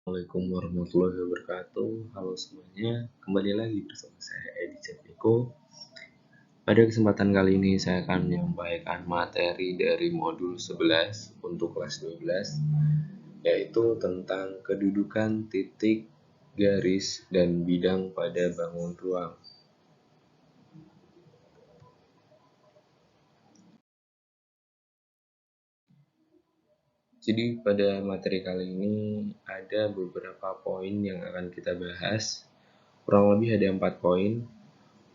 Assalamualaikum warahmatullahi wabarakatuh. Halo semuanya, kembali lagi bersama saya Edi Cepiko. Pada kesempatan kali ini saya akan menyampaikan materi dari modul 11 untuk kelas 12, yaitu tentang kedudukan titik, garis, dan bidang pada bangun ruang. Jadi pada materi kali ini ada beberapa poin yang akan kita bahas. Kurang lebih ada 4 poin.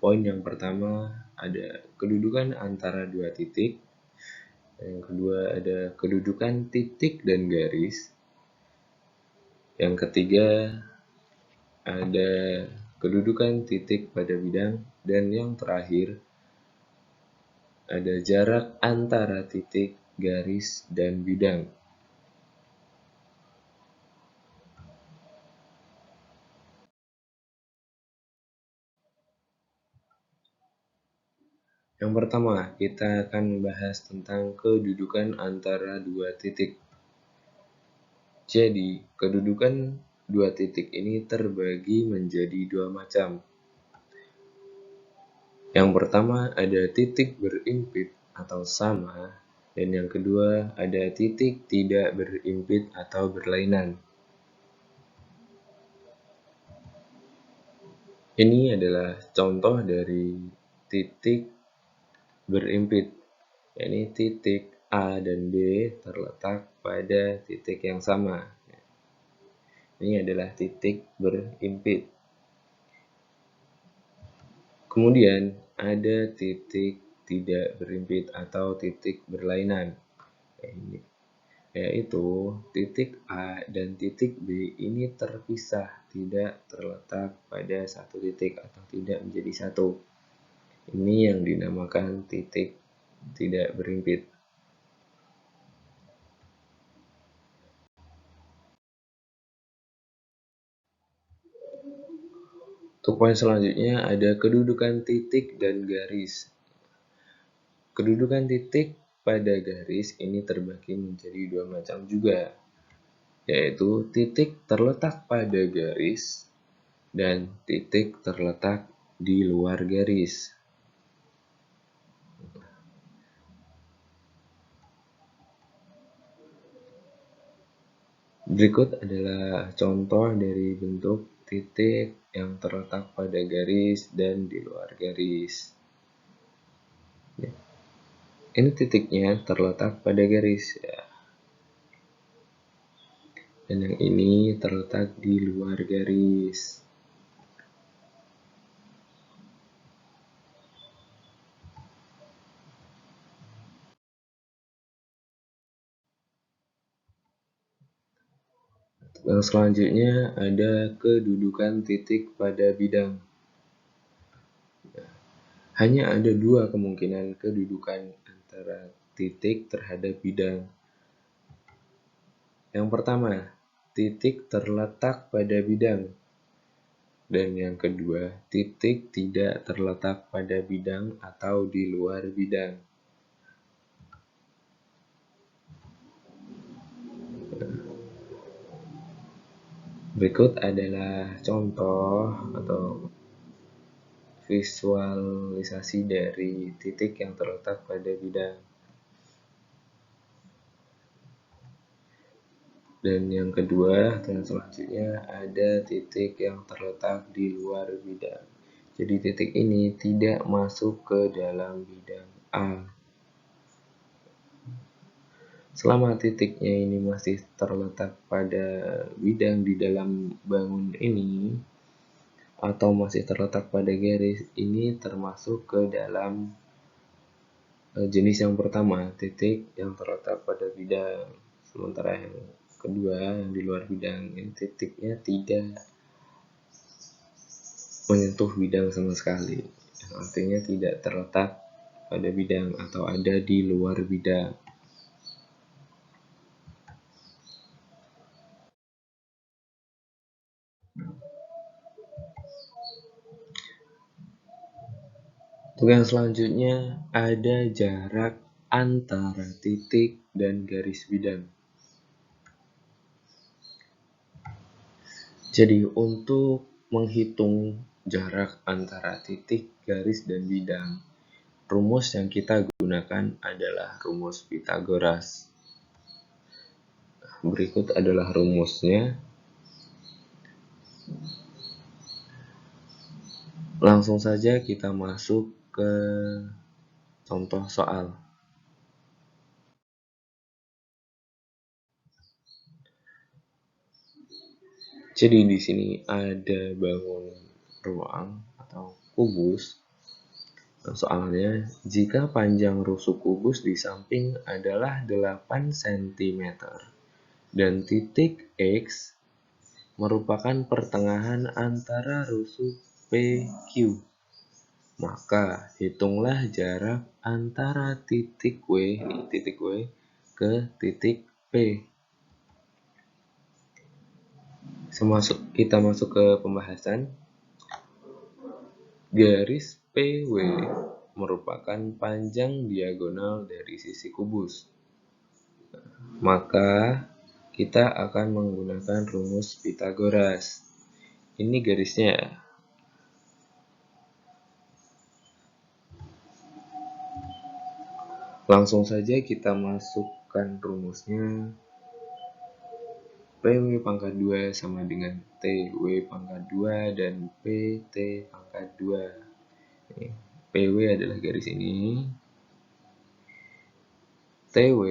Poin yang pertama ada kedudukan antara dua titik. Yang kedua ada kedudukan titik dan garis. Yang ketiga ada kedudukan titik pada bidang. Dan yang terakhir ada jarak antara titik, garis, dan bidang. Yang pertama, kita akan membahas tentang kedudukan antara dua titik. Jadi, kedudukan dua titik ini terbagi menjadi dua macam. Yang pertama ada titik berimpit atau sama, dan yang kedua ada titik tidak berimpit atau berlainan. Ini adalah contoh dari titik berimpit, yakni titik A dan B terletak pada titik yang sama. Ini adalah titik berimpit. Kemudian ada titik tidak berimpit atau titik berlainan, yaitu titik A dan titik B ini terpisah, tidak terletak pada satu titik atau tidak menjadi satu. Ini yang dinamakan titik tidak berimpit. Untuk poin selanjutnya ada kedudukan titik dan garis. Kedudukan titik pada garis ini terbagi menjadi dua macam juga, yaitu titik terletak pada garis dan titik terletak di luar garis. Berikut adalah contoh dari bentuk titik yang terletak pada garis dan di luar garis. Ini titiknya terletak pada garis, ya. Dan yang ini terletak di luar garis. Yang selanjutnya ada kedudukan titik pada bidang. Hanya ada dua kemungkinan kedudukan antara titik terhadap bidang. Yang pertama, titik terletak pada bidang. Dan yang kedua, titik tidak terletak pada bidang atau di luar bidang. Berikut adalah contoh atau visualisasi dari titik yang terletak pada bidang. Dan yang kedua, dan selanjutnya ada titik yang terletak di luar bidang. Jadi titik ini tidak masuk ke dalam bidang A. Selama titiknya ini masih terletak pada bidang di dalam bangun ini, atau masih terletak pada garis, ini termasuk ke dalam jenis yang pertama, titik yang terletak pada bidang. Sementara yang kedua, yang di luar bidang, ini titiknya tidak menyentuh bidang sama sekali. Artinya tidak terletak pada bidang atau ada di luar bidang. Untuk yang selanjutnya ada jarak antara titik dan garis bidang. Jadi untuk menghitung jarak antara titik, garis, dan bidang, rumus yang kita gunakan adalah rumus Pythagoras. Berikut adalah rumusnya. Langsung saja kita masuk ke contoh soal. Jadi di sini ada bangun ruang atau kubus. Soalnya, jika panjang rusuk kubus di samping adalah 8 cm dan titik X merupakan pertengahan antara rusuk PQ, maka hitunglah jarak antara titik W ke titik P. Kita masuk ke pembahasan. Garis PW merupakan panjang diagonal dari sisi kubus. Maka kita akan menggunakan rumus Pythagoras. Ini garisnya. Langsung saja kita masukkan rumusnya. PW pangkat 2 sama dengan TW pangkat 2 dan PT pangkat 2. PW adalah garis ini. TW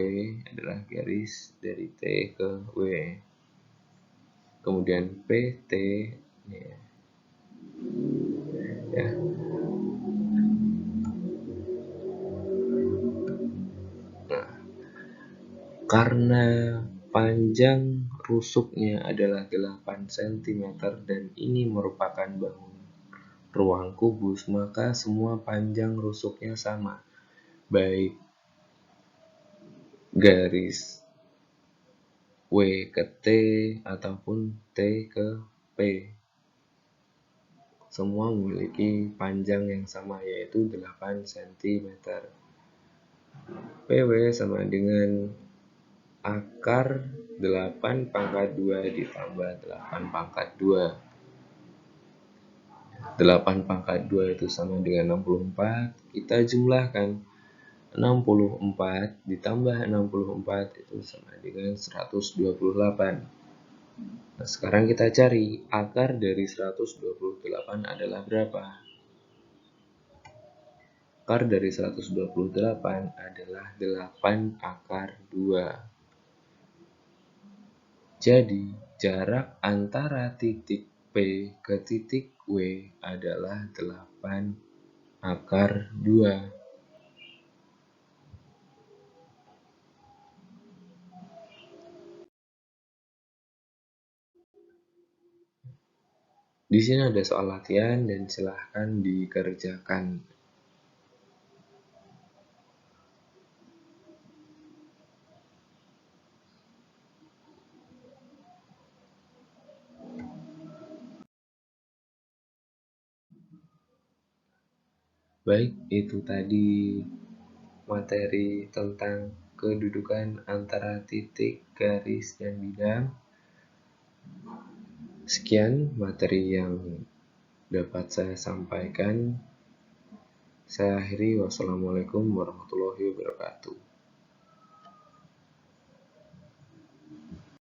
adalah garis dari T ke W. Kemudian PT ya. Nah, karena panjang rusuknya adalah 8 cm dan ini merupakan bangun ruang kubus, maka semua panjang rusuknya sama, baik garis W ke T ataupun T ke P. Semua memiliki panjang yang sama, yaitu 8 cm. PW sama dengan akar 8 pangkat 2 ditambah 8 pangkat 2. 8 pangkat 2 itu sama dengan 64. Kita jumlahkan. 64 ditambah 64 itu sama dengan 128. Nah, sekarang kita cari akar dari 128 adalah berapa? Akar dari 128 adalah 8 akar 2. Jadi, jarak antara titik P ke titik W adalah 8 akar 2. Di sini ada soal latihan dan silahkan dikerjakan. Baik, itu tadi materi tentang kedudukan antara titik, garis, dan bidang. Sekian materi yang dapat saya sampaikan. Saya akhiri, wassalamualaikum warahmatullahi wabarakatuh.